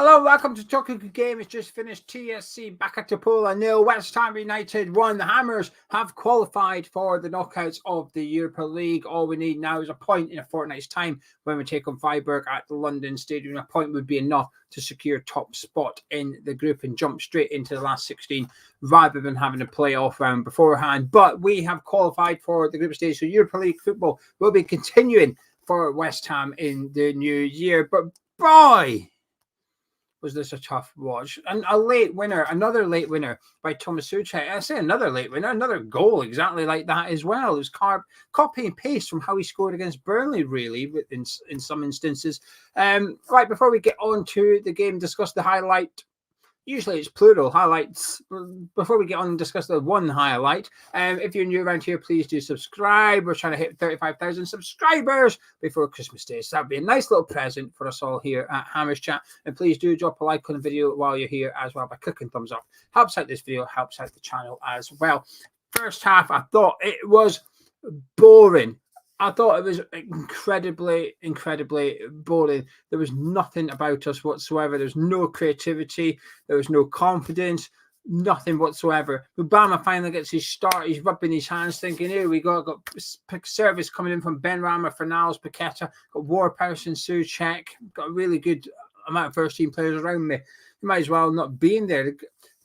Hello, welcome to Talking Good Game. It's just finished. TSC back at Tapola 0. West Ham United 1. The Hammers have qualified for the knockouts of the Europa League. All we need now is a point in a fortnight's time when we take on Freiburg at the London Stadium. A point would be enough to secure top spot in the group and jump straight into the last 16 rather than having a playoff round beforehand. But we have qualified for the group stage, so Europa League football will be continuing for West Ham in the new year. But boy, was this a tough watch. And a late winner, another late winner by Thomas Souček. I say another late winner, another goal exactly like that as well. It was copy and paste from how he scored against Burnley, really, in some instances. Right, before we get on to the game, discuss the highlight. Usually it's plural highlights. Before we get on and discuss the one highlight, if you're new around here, please do subscribe. We're trying to hit 35,000 subscribers before Christmas Day. So that'd be a nice little present for us all here at Hammers Chat. And please do drop a like on the video while you're here as well by clicking thumbs up. Helps out this video, helps out the channel as well. First half, I thought it was boring. I thought it was incredibly boring. There was nothing about us whatsoever. There's no creativity. There was no confidence. Nothing whatsoever. Obama finally gets his start. He's rubbing his hands thinking, here we go. Got service coming in from Benrahma, Fornals, Paqueta. Got Ward-Prowse, Souček. Got a really good amount of first-team players around me. You might as well not be in there.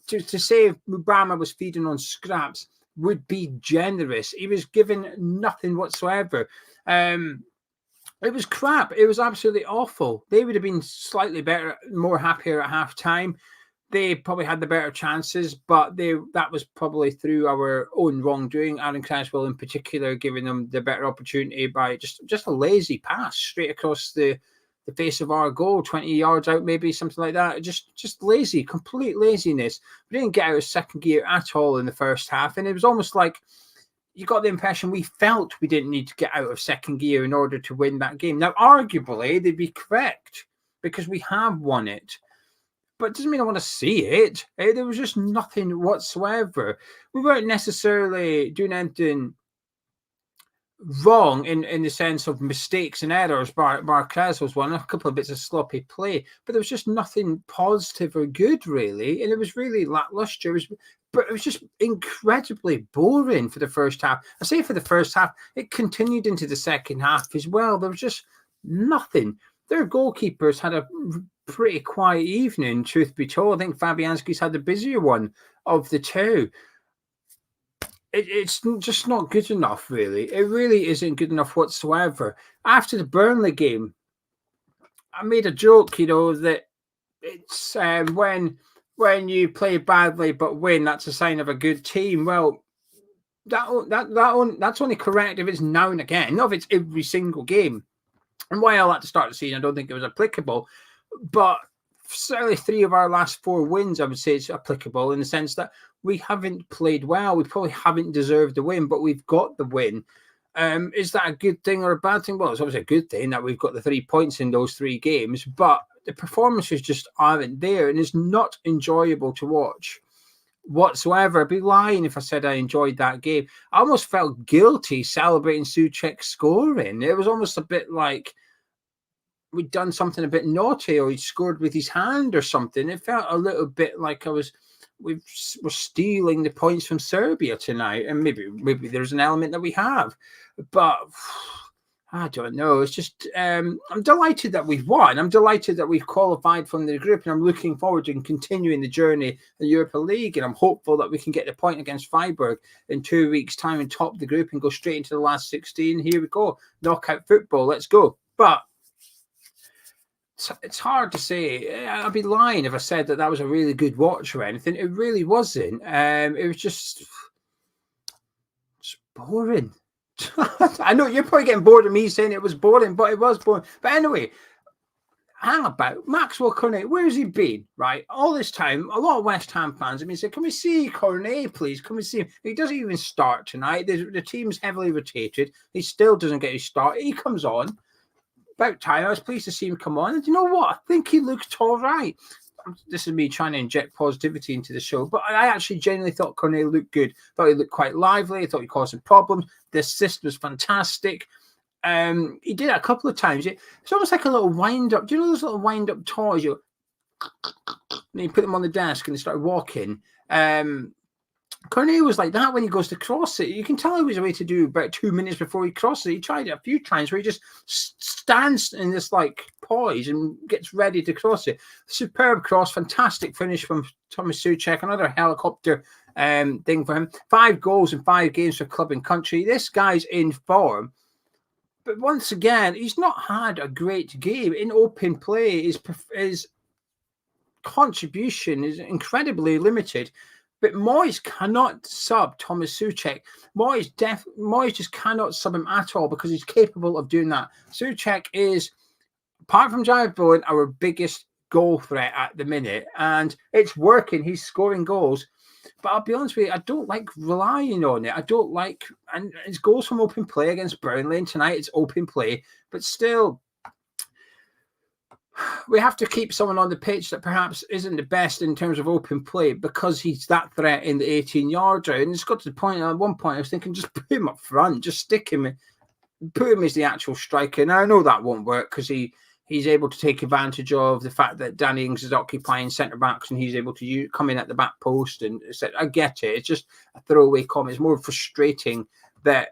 To say Obama was feeding on scraps would be generous. He was given nothing whatsoever. It was crap. It was absolutely awful. They would have been slightly better, more happier at half time. They probably had the better chances, but that was probably through our own wrongdoing. Aaron Cresswell in particular giving them the better opportunity by just a lazy pass straight across the face of our goal, 20 yards out, maybe something like that. Just lazy, complete laziness. We didn't get out of second gear at all in the first half. And it was almost like you got the impression we felt we didn't need to get out of second gear in order to win that game. Now, arguably, they'd be correct because we have won it. But it doesn't mean I want to see it. There was just nothing whatsoever. We weren't necessarily doing anything wrong in the sense of mistakes and errors. Marquez was one, a couple of bits of sloppy play, but there was just nothing positive or good, really. And it was really lackluster. But it was just incredibly boring for the first half. I say for the first half, it continued into the second half as well. There was just nothing. Their goalkeepers had a pretty quiet evening, truth be told. I think Fabianski's had the busier one of the two. It's just not good enough, really. It really isn't good enough whatsoever. After the Burnley game, I made a joke, that it's when you play badly but win, that's a sign of a good team. Well, that's only correct if it's now and again, not if it's every single game. And while at the start of the season, I don't think it was applicable, but certainly 3 of our last 4 wins, I would say it's applicable in the sense that we haven't played well. We probably haven't deserved the win, but we've got the win. Is that a good thing or a bad thing? Well, it's obviously a good thing that we've got the 3 points in those 3 games, but the performances just aren't there, and it's not enjoyable to watch whatsoever. I'd be lying if I said I enjoyed that game. I almost felt guilty celebrating Souček scoring. It was almost a bit like we'd done something a bit naughty, or he'd scored with his hand or something. It felt a little bit like we're stealing the points from Serbia tonight, and maybe there's an element that we have, but I don't know. It's just I'm delighted that we've won. I'm delighted that we've qualified from the group, and I'm looking forward to continuing the journey in the Europa League, and I'm hopeful that we can get the point against Freiburg in 2 weeks' time and top the group and go straight into the last 16. Here we go. Knockout football. Let's go. But it's hard to say. I'd be lying if I said that was a really good watch or anything. It really wasn't. It was just boring. I know you're probably getting bored of me saying it was boring, but it was boring. But anyway, hang about. Maxwell Cornet, where's he been? Right, all this time, a lot of West Ham fans have been saying, "Can we see Cornet, please? Can we see him?" He doesn't even start tonight. The team's heavily rotated. He still doesn't get his start. He comes on. About time. I was pleased to see him come on. And you know what? I think he looked all right. This is me trying to inject positivity into the show, but I actually genuinely thought Cornet looked good. I thought he looked quite lively. I thought he caused some problems. The assist was fantastic. He did it a couple of times. It's almost like a little wind-up. Do you know those little wind-up toys? You And he put them on the desk and they started walking. Cornet was like that when he goes to cross it. You can tell he was away to do about 2 minutes before he crosses it. He tried it a few times where he just stands in this like poise and gets ready to cross it. Superb cross, fantastic finish from Thomas Souček. Another helicopter thing for him. 5 goals in 5 games for club and country. This guy's in form. But once again, he's not had a great game in open play. His contribution is incredibly limited. But Moyes cannot sub Thomas Souček. Moyes just cannot sub him at all because he's capable of doing that. Souček is, apart from Jarrod Bowen, our biggest goal threat at the minute. And it's working. He's scoring goals. But I'll be honest with you, I don't like relying on it. I don't like, and it's goals from open play against Burnley, and tonight it's open play. But still, we have to keep someone on the pitch that perhaps isn't the best in terms of open play because he's that threat in the 18-yarder. And it's got to the point, at one point, I was thinking, just put him up front, just stick him, put him as the actual striker. Now, I know that won't work because he's able to take advantage of the fact that Danny Ings is occupying centre-backs and he's able to come in at the back post. And I get it. It's just a throwaway comment. It's more frustrating that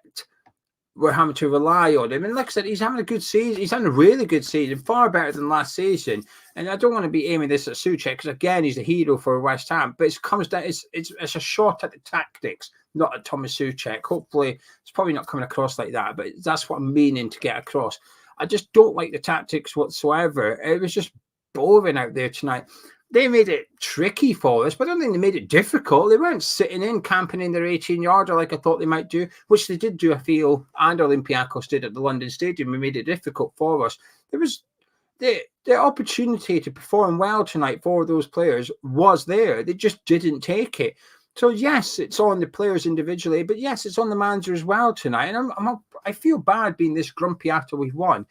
we're having to rely on him. And like I said, he's having a good season. He's having a really good season, far better than last season. And I don't want to be aiming this at Souček because, again, he's the hero for West Ham. But it comes down, it's a shot at the tactics, not at Thomas Souček. Hopefully, it's probably not coming across like that, but that's what I'm meaning to get across. I just don't like the tactics whatsoever. It was just boring out there tonight. They made it tricky for us, but I don't think they made it difficult. They weren't sitting in, camping in their 18-yarder like I thought they might do, which they did do, I feel, and Olympiacos did at the London Stadium. We made it difficult for us. There was the opportunity to perform well tonight for those players was there. They just didn't take it. So, yes, it's on the players individually, but yes, it's on the manager as well tonight. And I feel bad being this grumpy after we've won.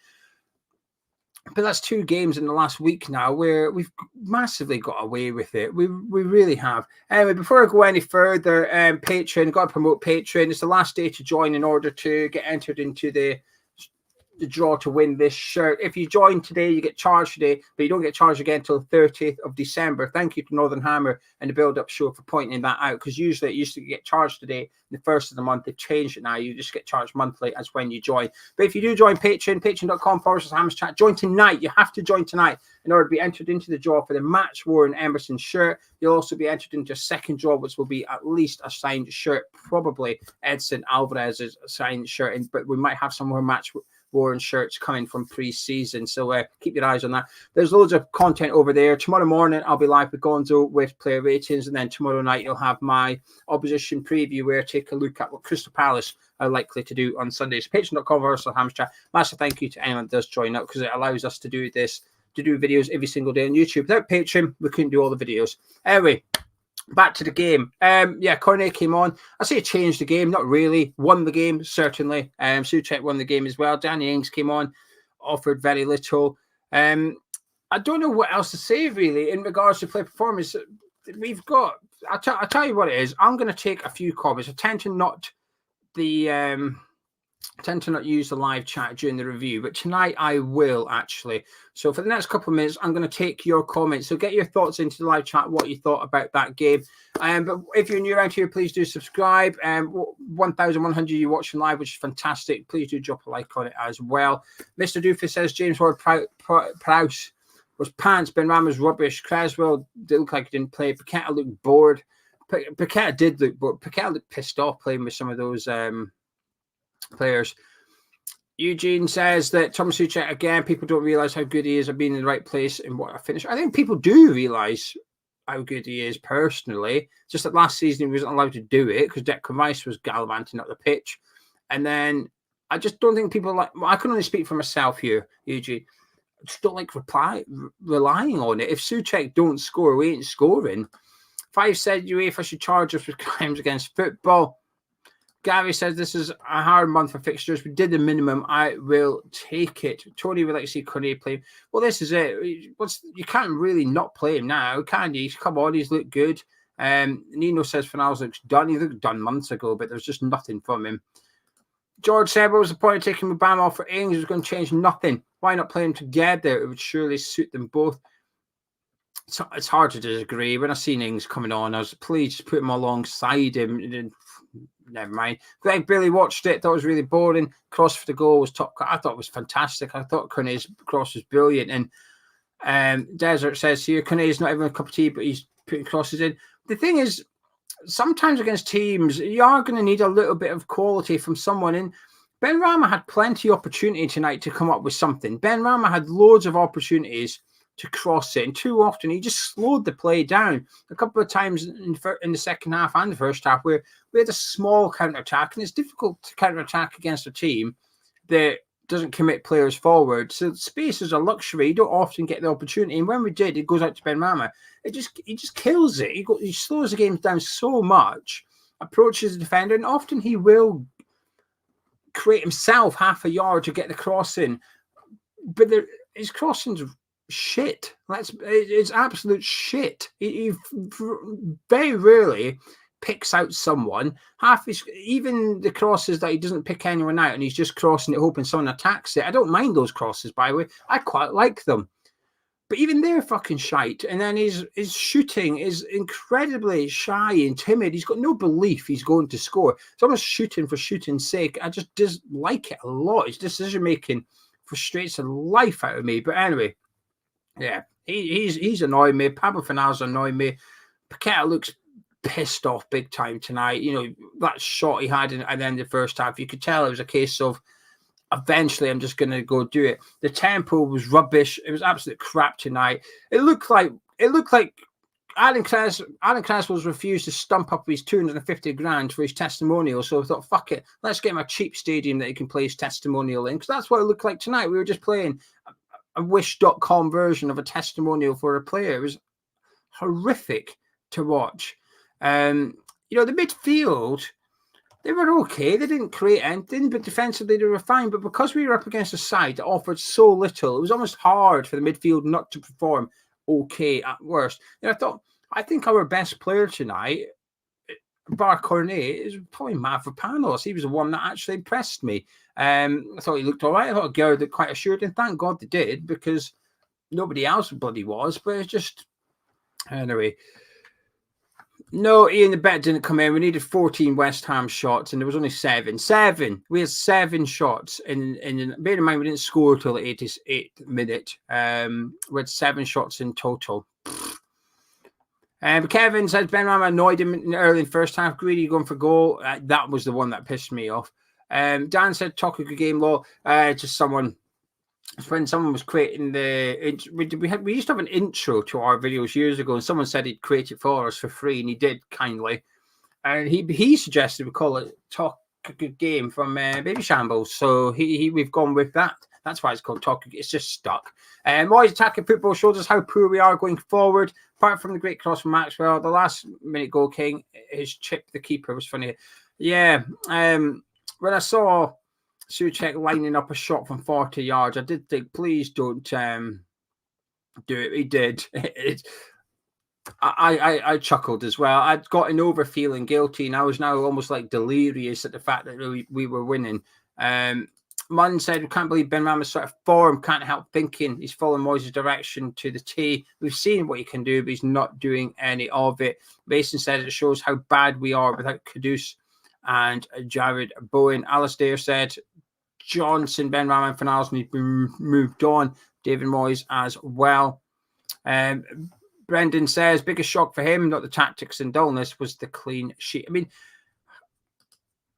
But that's 2 games in the last week now where we've massively got away with it. We really have. Anyway, before I go any further, Patreon, got to promote Patreon. It's the last day to join in order to get entered into the draw to win this shirt. If you join today, you get charged today, but you don't get charged again until the 30th of December. Thank you to Northern Hammer and the Build Up Show for pointing that out, because usually it used to get charged today, the first of the month. They've changed it now. You just get charged monthly as when you join. But if you do join Patreon, patreon.com/Hammers Chat, join tonight. You have to join tonight in order to be entered into the draw for the Match Worn Emerson shirt. You'll also be entered into a second draw, which will be at least a signed shirt, probably Edson Alvarez's signed shirt, but we might have some more Match Worn shirts coming from pre-season, so keep your eyes on that. There's loads of content over there. Tomorrow morning I'll be live with Gonzo with player ratings, and then tomorrow night you'll have my opposition preview where I take a look at what Crystal Palace are likely to do on Sundays. Patreon.com/Hammers Chat. Massive thank you to anyone that does join up, because it allows us to do this, to do videos every single day on YouTube. Without Patreon, we couldn't do all the videos. Anyway, back to the game. Cornet came on. I say changed the game, not really. Won the game, certainly. Souček won the game as well. Danny Ings came on, offered very little. I don't know what else to say, really, in regards to play performance. We've got, I'll tell you what it is. I'm going to take a few comments. I tend to not use the live chat during the review, but tonight I will, actually. So for the next couple of minutes, I'm going to take your comments. So get your thoughts into the live chat, what you thought about that game. But if you're new around here, please do subscribe. 1,100 you watching live, which is fantastic. Please do drop a like on it as well. Mr. Doofus says James Ward-Prowse was pants. Benrahma's rubbish. Creswell did look like he didn't play. Paqueta looked bored. Paqueta did look bored. Paqueta looked pissed off playing with some of those players. Eugene says that Thomas Souček, again, people don't realise how good he is of being in the right place and what I finish. I think people do realise how good he is personally. Just that last season he wasn't allowed to do it because Declan Rice was gallivanting up the pitch. And then I just don't think people like, well, I can only speak for myself here, Eugene. I just don't like relying on it. If Souček don't score, we ain't scoring. 5 said UEFA should charge us with crimes against football. Gary says this is a hard month for fixtures. We did the minimum. I will take it. Tony would like to see Cornet play. Well, this is it. You can't really not play him now, can you? Come on, he's looked good. Nino says Fornals looks done. He looked done months ago, but there's just nothing from him. George said, what was the point of taking Mubama off for Ings? It was going to change nothing. Why not play them together? It would surely suit them both. it's hard to disagree. When I seen Ings coming on, I was pleased to put him alongside him. Never mind. Greg Billy watched it, thought it was really boring. Cross for the goal was top. I thought it was fantastic. I thought Cornet's cross was brilliant. And Desert says here, Cornet's not even a cup of tea, but he's putting crosses in. The thing is, sometimes against teams, you are going to need a little bit of quality from someone. And Benrahma had plenty of opportunity tonight to come up with something. Benrahma had loads of opportunities to cross it, and too often he just slowed the play down. A couple of times in the second half and the first half where we had a small counter-attack, and it's difficult to counter-attack against a team that doesn't commit players forward. So space is a luxury. You don't often get the opportunity, and when we did, it goes out to Benrahma. He just kills it. He slows the game down so much, approaches the defender, and often he will create himself half a yard to get the cross in. But his crossings shit. It's absolute shit. He very rarely picks out someone. Even the crosses that he doesn't pick anyone out and he's just crossing it hoping someone attacks it. I don't mind those crosses, by the way. I quite like them. But even they're fucking shite. And then his shooting is incredibly shy and timid. He's got no belief he's going to score. It's almost shooting for shooting's sake. I just dislike it a lot. His decision making frustrates the life out of me. But anyway, yeah, he's annoying me. Pablo Fornals annoying me. Paqueta looks pissed off big time tonight. You know, that shot he had at the end of the first half, you could tell it was a case of eventually I'm just going to go do it. The tempo was rubbish. It was absolute crap tonight. It looked like Aaron Cresswell's refused to stump up his 250 grand for his testimonial. So I thought, fuck it, let's get him a cheap stadium that he can play his testimonial in, because that's what it looked like tonight. We were just playing a Wish.com version of a testimonial for a player. It was horrific to watch. You know, the midfield, they were okay. They didn't create anything, but defensively they were fine. But because we were up against a side that offered so little, it was almost hard for the midfield not to perform okay at worst. And I think our best player tonight, bar Cornet, is probably Mavropanos. He was the one that actually impressed me. I thought he looked all right. I thought Gerd looked quite assured, and thank God they did, because nobody else bloody was. But it's just, anyway. No, Ian, the bet didn't come in. We needed 14 West Ham shots, and there was only 7. We had 7 shots. And bear in mind, we didn't score till the 88th minute. We had 7 shots in total. But Kevin says Benrahma annoyed him early in the first half. Greedy going for goal. That was the one that pissed me off. Dan said, talk a good game, Law. Just someone... When someone was creating we used to have an intro to our videos years ago, and someone said he'd create it for us for free, and he did kindly. And he suggested we call it Talk a Good Game from Baby Shambles. So we've gone with that. That's why it's called Talk. It's just stuck. Always Attacking Football shows us how poor we are going forward. Apart from the great cross from Maxwell, the last minute goal king, his chip the keeper was funny. Yeah. When I saw Souček lining up a shot from 40 yards, I did think, please don't do it. He did. I chuckled as well. I'd gotten over feeling guilty, and I was now almost like delirious at the fact that we were winning. Munn said, can't believe Benrahma's sort of form, can't help thinking he's following Moyes' direction to the T. We've seen what he can do, but he's not doing any of it. Mason said it shows how bad we are without Kudus and Jared Bowen. Alistair said, Johnson, Benrahma and Fornals need to be moved on. David Moyes as well. Brendan says, biggest shock for him, not the tactics and dullness, was the clean sheet. I mean,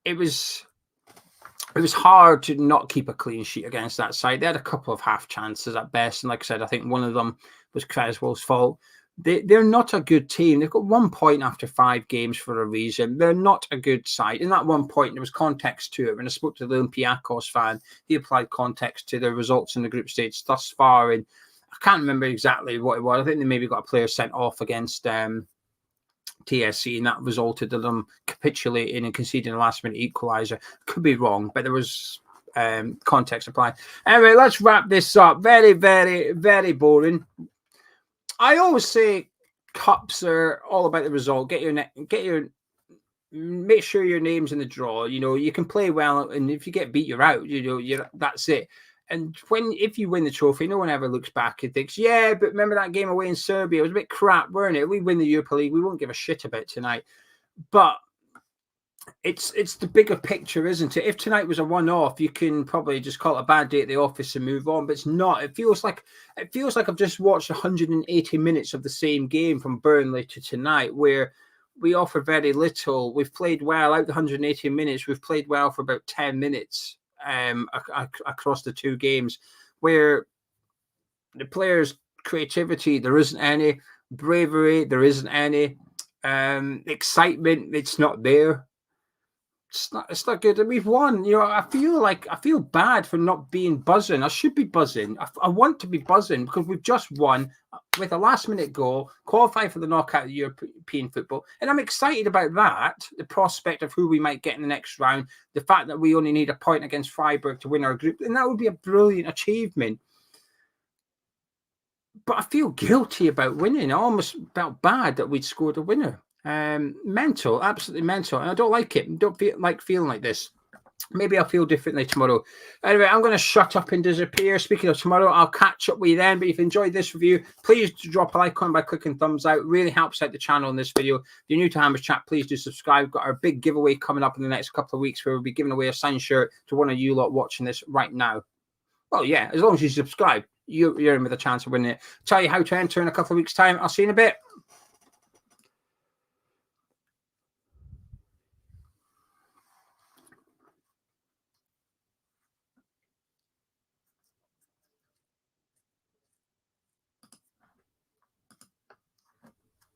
it was hard to not keep a clean sheet against that side. They had a couple of half chances at best. And like I said, I think one of them was Cresswell's fault. They're not a good team. They've got 1 point after 5 games for a reason. They're not a good side. In that 1 point, there was context to it. When I spoke to the Olympiacos fan, he applied context to their results in the group stage thus far. And I can't remember exactly what it was. I think they maybe got a player sent off against TSC, and that resulted in them capitulating and conceding a last-minute equaliser. Could be wrong, but there was context applied. Anyway, let's wrap this up. Very, very, very boring. I always say cups are all about the result. Make sure your name's in the draw. You know, you can play well, and if you get beat, you're out. You know, that's it. And if you win the trophy, no one ever looks back and thinks, yeah, but remember that game away in Serbia? It was a bit crap, weren't it? We win the Europa League. We won't give a shit about tonight. But it's the bigger picture, isn't it? If tonight was a one-off, you can probably just call it a bad day at the office and move on. But it's not. It feels like I've just watched 180 minutes of the same game from Burnley to tonight, where we offer very little. We've played well out the 180 minutes. We've played well for about 10 minutes across the two games, where the players' creativity, there isn't any. Bravery, there isn't any. Excitement, it's not there. It's not good. And we've won. I feel bad for not being buzzing. I should be buzzing. I want to be buzzing because we've just won with a last-minute goal, qualified for the knockout of European football. And I'm excited about that, the prospect of who we might get in the next round, the fact that we only need a point against Freiburg to win our group. And that would be a brilliant achievement. But I feel guilty about winning. I almost felt bad that we'd scored a winner. Mental, absolutely mental. And I don't like it. Don't feel like feeling like this. Maybe I'll feel differently tomorrow. Anyway, I'm going to shut up and disappear. Speaking of tomorrow, I'll catch up with you then. But if you enjoyed this review, please drop a like on by clicking thumbs out. It really helps out the channel in this video. If you're new to Hammers Chat, please do subscribe. We've got our big giveaway coming up in the next couple of weeks where we'll be giving away a signed shirt to one of you lot watching this right now. Well, yeah, as long as you subscribe, you're in with a chance of winning it. Tell you how to enter in a couple of weeks' time. I'll see you in a bit.